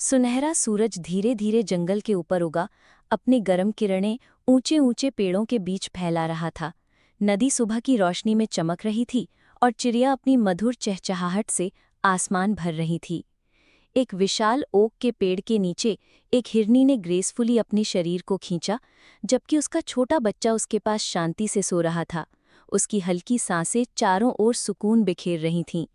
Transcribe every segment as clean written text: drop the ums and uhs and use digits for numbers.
सुनहरा सूरज धीरे धीरे जंगल के ऊपर उगा, अपनी गर्म किरणें ऊंचे ऊंचे पेड़ों के बीच फैला रहा था। नदी सुबह की रोशनी में चमक रही थी और चिड़िया अपनी मधुर चहचहाहट से आसमान भर रही थी। एक विशाल ओक के पेड़ के नीचे एक हिरनी ने ग्रेसफुली अपने शरीर को खींचा, जबकि उसका छोटा बच्चा उसके पास शांति से सो रहा था। उसकी हल्की सांसें चारों ओर सुकून बिखेर रही थीं।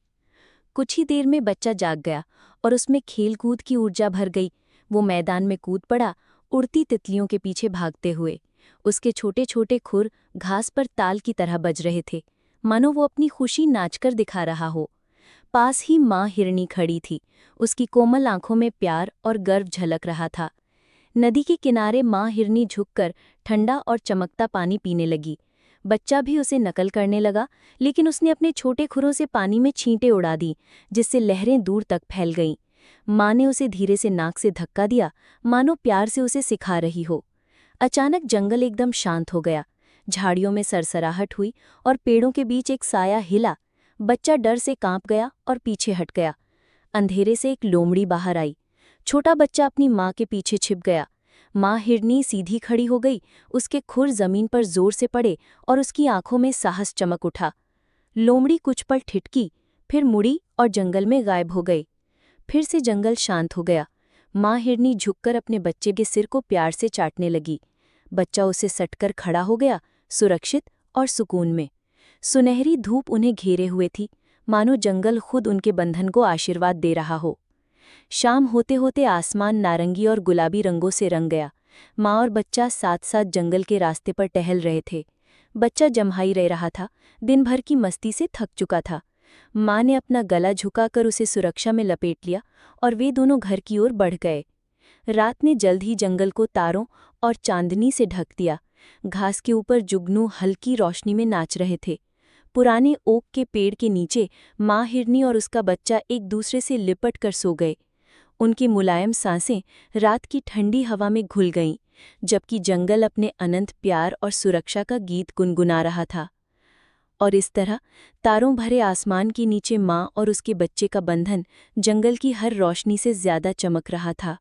कुछ ही देर में बच्चा जाग गया और उसमें खेलकूद की ऊर्जा भर गई। वो मैदान में कूद पड़ा, उड़ती तितलियों के पीछे भागते हुए। उसके छोटे छोटे खुर घास पर ताल की तरह बज रहे थे, मानो वो अपनी खुशी नाचकर दिखा रहा हो। पास ही माँ हिरनी खड़ी थी, उसकी कोमल आंखों में प्यार और गर्व झलक रहा था। नदी के किनारे माँ हिरनी झुककर ठंडा और चमकता पानी पीने लगी। बच्चा भी उसे नकल करने लगा, लेकिन उसने अपने छोटे खुरों से पानी में छींटे उड़ा दी, जिससे लहरें दूर तक फैल गईं। माँ ने उसे धीरे से नाक से धक्का दिया, मानो प्यार से उसे सिखा रही हो। अचानक जंगल एकदम शांत हो गया। झाड़ियों में सरसराहट हुई और पेड़ों के बीच एक साया हिला। बच्चा डर से कांप गया और पीछे हट गया। अंधेरे से एक लोमड़ी बाहर आई। छोटा बच्चा अपनी माँ के पीछे छिप गया। माँ हिरनी सीधी खड़ी हो गई, उसके खुर जमीन पर जोर से पड़े और उसकी आंखों में साहस चमक उठा। लोमड़ी कुछ पल ठिठकी, फिर मुड़ी और जंगल में गायब हो गई। फिर से जंगल शांत हो गया। माँ हिरनी झुककर अपने बच्चे के सिर को प्यार से चाटने लगी। बच्चा उसे सटकर खड़ा हो गया, सुरक्षित और सुकून में। सुनहरी धूप उन्हें घेरे हुए थी, मानो जंगल खुद उनके बंधन को आशीर्वाद दे रहा हो। शाम होते होते आसमान नारंगी और गुलाबी रंगों से रंग गया। माँ और बच्चा साथ साथ जंगल के रास्ते पर टहल रहे थे। बच्चा जम्हाई रह रहा था, दिन भर की मस्ती से थक चुका था। माँ ने अपना गला झुकाकर उसे सुरक्षा में लपेट लिया और वे दोनों घर की ओर बढ़ गए। रात ने जल्द ही जंगल को तारों और चांदनी से ढक दिया। घास के ऊपर जुगनू हल्की रोशनी में नाच रहे थे। पुराने ओक के पेड़ के नीचे माँ हिरनी और उसका बच्चा एक दूसरे से लिपट कर सो गए। उनकी मुलायम सांसें रात की ठंडी हवा में घुल गईं, जबकि जंगल अपने अनंत प्यार और सुरक्षा का गीत गुनगुना रहा था। और इस तरह तारों भरे आसमान के नीचे माँ और उसके बच्चे का बंधन जंगल की हर रोशनी से ज्यादा चमक रहा था।